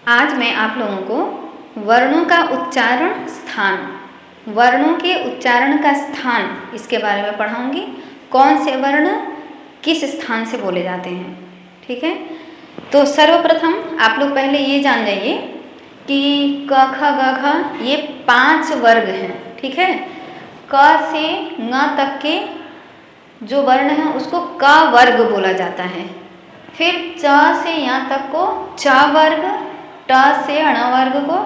आज मैं आप लोगों को वर्णों का उच्चारण स्थान, वर्णों के उच्चारण का स्थान, इसके बारे में पढ़ाऊंगी। कौन से वर्ण किस स्थान से बोले जाते हैं, ठीक है। तो सर्वप्रथम आप लोग पहले ये जान जाइए कि क ख ग घ ये 5 वर्ग हैं, ठीक है। क से ङ तक के जो वर्ण हैं उसको क वर्ग बोला जाता है। फिर च से य तक को च वर्ग, ट से ण वर्ग को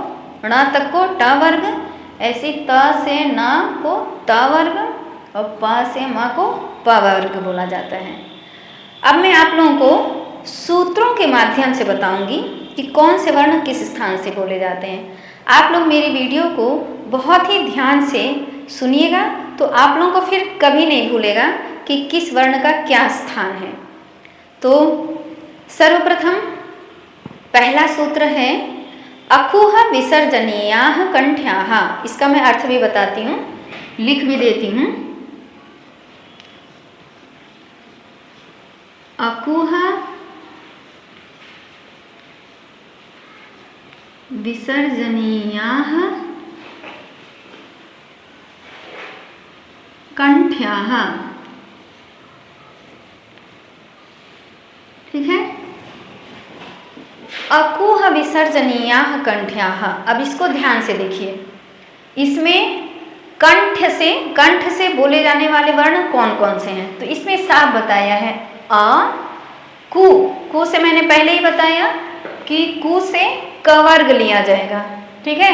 ण तक को ट वर्ग, ऐसे त से न को त वर्ग और प से म को प वर्ग बोला जाता है। अब मैं आप लोगों को सूत्रों के माध्यम से बताऊंगी कि कौन से वर्ण किस स्थान से बोले जाते हैं। आप लोग मेरी वीडियो को बहुत ही ध्यान से सुनिएगा तो आप लोगों को फिर कभी नहीं भूलेगा कि किस वर्ण का क्या स्थान है। तो सर्वप्रथम पहला सूत्र है अकुह विसर्जनीयाः कंठ्याः। इसका मैं अर्थ भी बताती हूँ, लिख भी देती हूँ। अकुह विसर्जनीयाः कंठ्याः, ठीक है। अकुह विसर्जनीयाः कंठ्याः। अब इसको ध्यान से देखिए, इसमें कंठ से बोले जाने वाले वर्ण कौन कौन से हैं। तो इसमें साफ बताया है अ कु से मैंने पहले ही बताया कि कु से क वर्ग लिया जाएगा, ठीक है।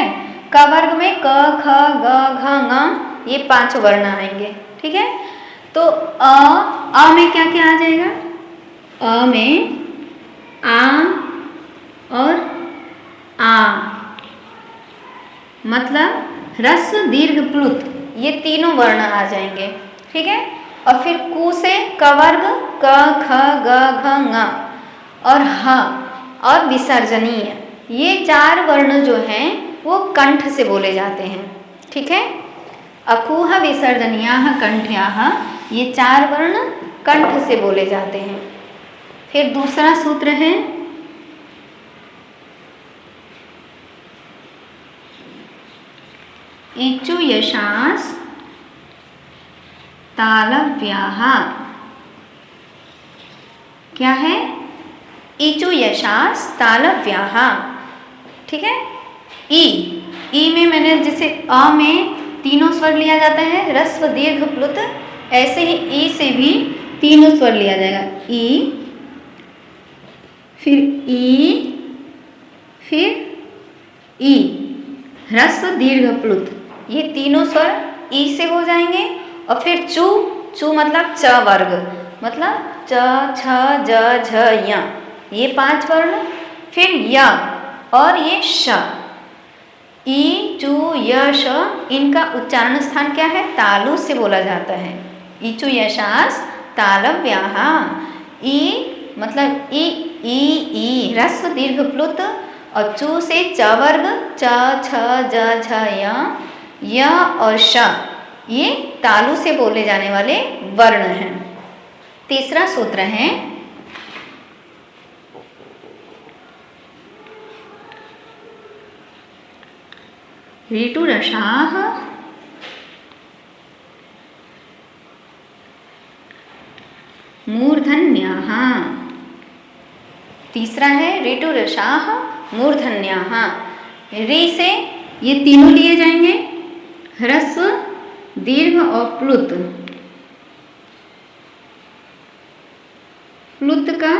क वर्ग में क ख ग घ ङ ये 5 वर्ण आएंगे, ठीक है। तो अ में क्या क्या आ जाएगा, अ में आ और आ, मतलब ह्रस्व दीर्घ प्लुत, ये तीनों वर्ण आ जाएंगे, ठीक है। और फिर कु से क वर्ग क ख ग घ ङ और ह और विसर्जनीय, ये 4 वर्ण जो हैं वो कंठ से बोले जाते हैं, ठीक है। अकुह विसर्जनीयाः कंठ्याः, ये 4 वर्ण कंठ से बोले जाते हैं। फिर दूसरा सूत्र है इचु यशास् तालव्याः। क्या है, इचु यशास् तालव्याः, ठीक है। ई में मैंने जैसे अ में तीनों स्वर लिया जाता है ह्रस्व दीर्घ प्लुत, ऐसे ही ई से भी तीनों स्वर लिया जाएगा। ई, फिर ई, फिर ई, ह्रस्व दीर्घ प्लुत, ये तीनों स्वर ई से हो जाएंगे। और फिर चू मतलब च वर्ग, मतलब च छ ज झ य, ये 5 वर्ण। फिर य और ये श, ई चू य श, इनका उच्चारण स्थान क्या है, तालु से बोला जाता है। इचु यशास् तालव्याः। ई मतलब ई ह्रस्व दीर्घ प्लुत, और चू से च वर्ग च छ ज झ य और श, ये तालु से बोले जाने वाले वर्ण हैं। तीसरा सूत्र है ऋटुरसाः मूर्धन्याः। तीसरा है ऋटुरसाः मूर्धन्याः। रि से ये तीनों लिए जाएंगे ह्रस्व दीर्घ और प्लुत। प्लुत का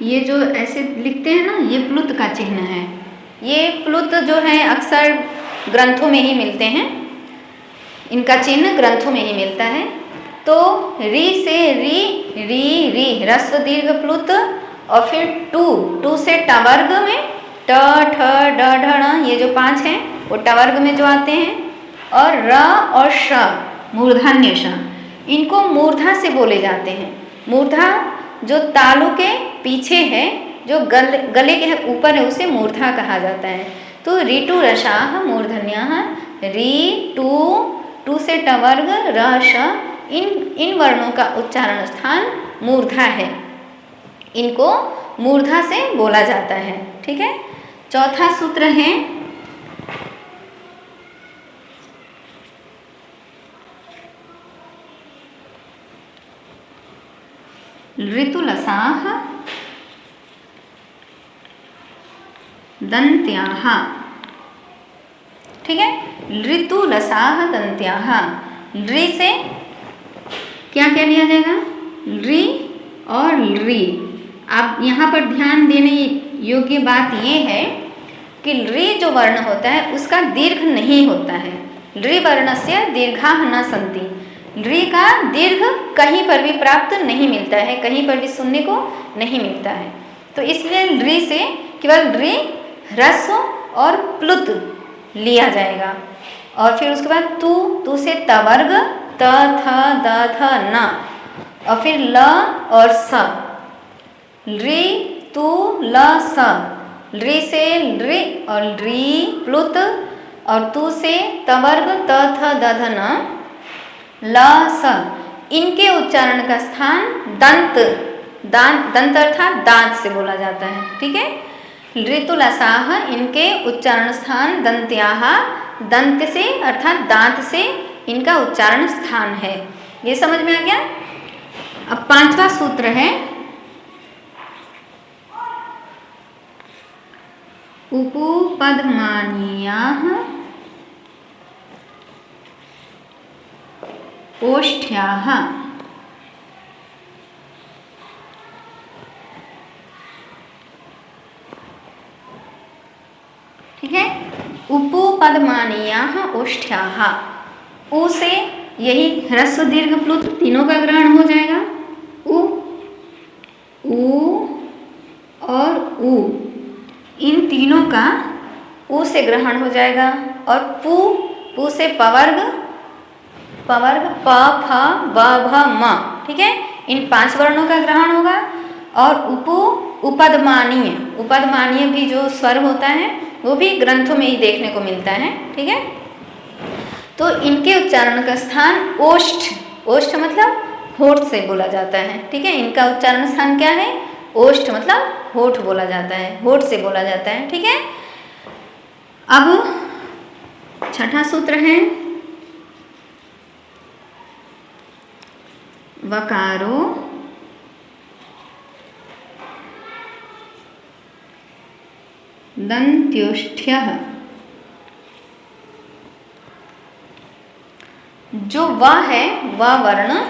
ये जो ऐसे लिखते हैं ना, ये प्लुत का चिन्ह है। ये प्लुत जो है अक्सर ग्रंथों में ही मिलते हैं, इनका चिन्ह ग्रंथों में ही मिलता है। तो री से री ह्रस्व दीर्घ प्लुत, और फिर टू से ट वर्ग में ट ठ ड ढ ण, ये जो 5 हैं वो ट वर्ग में जो आते हैं। और र और श मूर्धन्य श, इनको मूर्धा से बोले जाते हैं। मूर्धा जो तालु के पीछे है, जो गले के ऊपर है, उसे मूर्धा कहा जाता है। तो ऋटुरसाः मूर्धन्याः, री टू से ट वर्ग र श, इन वर्णों का उच्चारण स्थान मूर्धा है, इनको मूर्धा से बोला जाता है, ठीक है। चौथा सूत्र है ऋतुलसाः दन्त्याः। ठीक है, ऋतुलसाः दन्त्याः। ऋ से क्या क्या लिया जाएगा? ऋ और ऋ। अब यहाँ पर ध्यान देने योग्य बात ये है कि ऋ जो वर्ण होता है उसका दीर्घ नहीं होता है। ऋ वर्णस्य दीर्घाः न सन्ति। ऋ का दीर्घ कहीं पर भी प्राप्त नहीं मिलता है, कहीं पर भी सुनने को नहीं मिलता है। तो इसलिए ऋ से केवल ऋ, ह्रस्व और प्लुत लिया जाएगा। और फिर उसके बाद तू से तवर्ग, त, थ, द, थ, न, और फिर ल और स। ऋ, तू, ल, स। ऋ से ऋ और ऋ प्लुत, और तू से तवर्ग, त, थ, द, ध, न, ल, स। इनके उच्चारण का स्थान दंत, दंत अर्थात दांत से बोला जाता है। ठीक है, ऋतुलसाः, इनके उच्चारण स्थान दंत्याः, दंत से अर्थात दांत से इनका उच्चारण स्थान है। ये समझ में आ गया। अब पांचवा सूत्र है उपपदमानीयाः ओष्ठ्याः। ठीक है, उपपदमानीयाः ओष्ठ्याः। उ से यही ह्रस्व दीर्घ प्लुत तीनों का ग्रहण हो जाएगा। उ, ऊ और ऊ, इन तीनों का उ से ग्रहण हो जाएगा। और पू से पवर्ग, प, फ, ब, भ, म। ठीक है, इन 5 वर्णों का ग्रहण होगा। और उपदमानीय, उपदमानीय भी जो स्वर होता है वो भी ग्रंथों में ही देखने को मिलता है। ठीक है, तो इनके उच्चारण का स्थान ओष्ठ, ओष्ठ मतलब होठ से बोला जाता है। ठीक है, इनका उच्चारण स्थान क्या है? ओष्ठ मतलब होठ बोला जाता है, होठ से बोला जाता है। ठीक है, अब छठा सूत्र है वकारो दंत्योष्ठ्यः। जो व है, व वर्ण,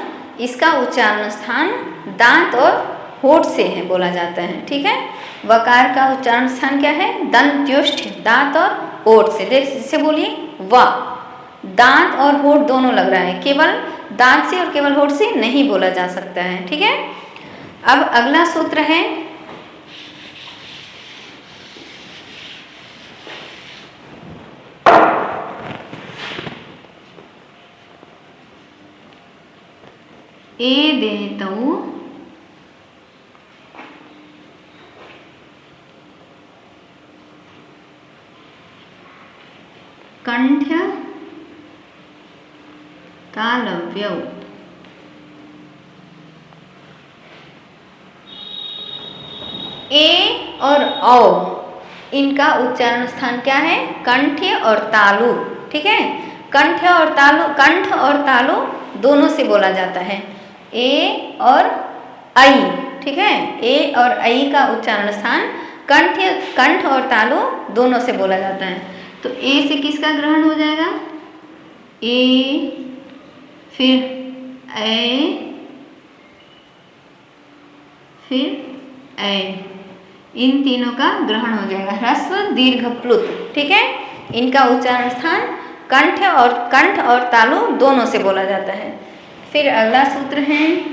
इसका उच्चारण स्थान दांत और होठ से है बोला जाता है। ठीक है, वकार का उच्चारण स्थान क्या है? दंत्योष्ठ, दांत और होठ से। जैसे बोलिए व, दांत और होठ दोनों लग रहा है, केवल दांत से और केवल होठ से नहीं बोला जा सकता है। ठीक है, अब अगला सूत्र है एदेतौ कंठ्य तालव्यौ। ए और औ, इनका उच्चारण स्थान क्या है? कंठ्य और तालु। ठीक है, कंठ और तालु, कंठ और तालु दोनों से बोला जाता है। ए और ऐ। ठीक है, ए और ऐ का उच्चारण स्थान कंठ और तालु दोनों से बोला जाता है। तो ए से किसका ग्रहण हो जाएगा? ए, फिर ए, फिर ए, इन तीनों का ग्रहण हो जाएगा। ह्रस्व दीर्घ प्लुत। ठीक है, इनका उच्चारण स्थान कंठ और तालु दोनों से बोला जाता है। फिर अगला सूत्र है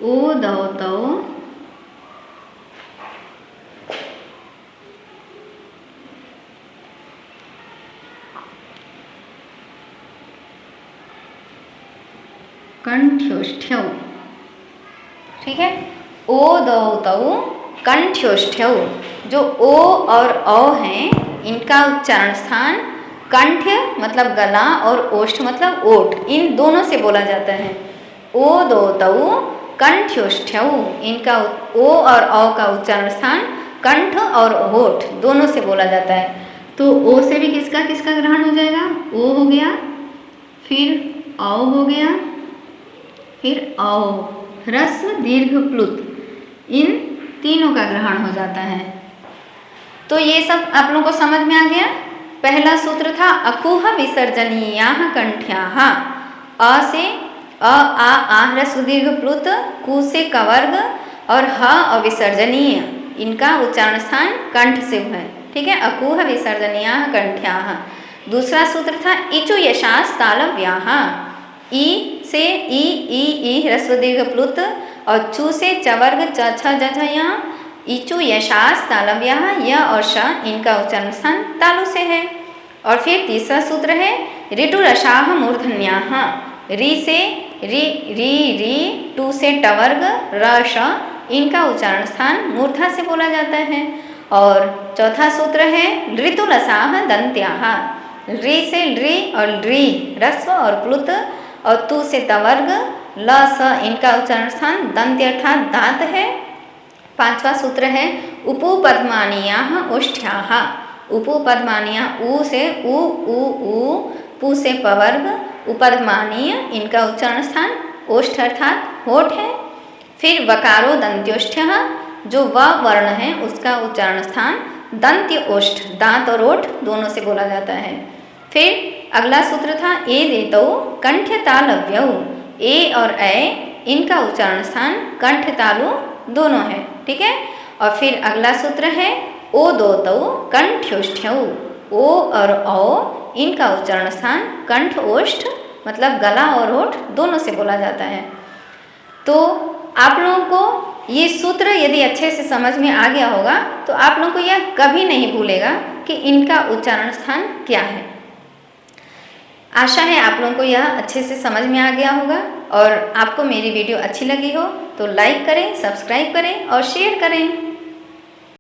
ओदौतौ कंठ्योष्ठ्यौ। ठीक है, ओदौतौ कंठ्योष्ठ्यौ। जो ओ और औ हैं, इनका उच्चारण स्थान कंठ मतलब गला और ओष्ठ मतलब ओठ, इन दोनों से बोला जाता है। ओदौतौ कंठ्योष्ठ्यौ, इनका ओ और औ का उच्चारण स्थान कंठ और होठ दोनों से बोला जाता है। तो ओ से भी किसका किसका ग्रहण हो जाएगा, ओ हो गया, फिर औ हो गया, फिर औ, ह्रस्व दीर्घ प्लुत, इन तीनों का ग्रहण हो जाता है। तो ये सब आप लोगों को समझ में आ गया। पहला सूत्र था अकुह विसर्जनीयाः कंठ्याः, अ से आ ह्रस्व दीर्घ प्लुत, कु से कवर्ग और ह अविसर्जनीय, इनका उच्चारण स्थान कंठ से है। ठीक है, अकुह विसर्जनीयाः कंठ्याः। दूसरा सूत्र था इचु यशास तालव्याः, ई से ई ह्रस्व दीर्घ प्लुत और चू से चवर्ग च छ ज झ य, इचु यशास तालव्याः, य और श इनका उच्चारण स्थान तालु से है। और फिर तीसरा सूत्र है ऋटुरसाः मूर्धन्याः, री से री, टू से टवर्ग, र श इनका उच्चारण स्थान मूर्धा से बोला जाता है। और चौथा सूत्र है ऋतुलसाः दन्त्याः, री से री और री ह्रस्व और प्लुत और तू से तवर्ग, ल स इनका उच्चारण स्थान दंत्य अर्थात दांत है। पांचवा सूत्र है उपुपद्मानीयाः ओष्ठ्याः, उपुपद्मानीय, ऊ से ऊ, पू से पवर्ग, उपद्मानीय इनका उच्चारण स्थान ओष्ठ अर्थात होठ है। फिर वकारो दंत्योष्ठ्यः, जो व वर्ण है उसका उच्चारण स्थान दंत्य ओष्ठ, दांत और ओठ दोनों से बोला जाता है। फिर अगला सूत्र था ए देतौ कंठ तालव्यौ, ए और ए इनका उच्चारण स्थान कंठ तालु दोनों है। ठीक है, और फिर अगला सूत्र है ओ दोतौ कंठ्योष्ठ्यौ, ओ और औ इनका उच्चारण स्थान कंठ ओष्ठ मतलब गला और ओठ दोनों से बोला जाता है। तो आप लोगों को ये सूत्र यदि अच्छे से समझ में आ गया होगा तो आप लोगों को यह कभी नहीं भूलेगा कि इनका उच्चारण स्थान क्या है। आशा है आप लोगों को यह अच्छे से समझ में आ गया होगा। और आपको मेरी वीडियो अच्छी लगी हो तो लाइक करें, सब्सक्राइब करें और शेयर करें।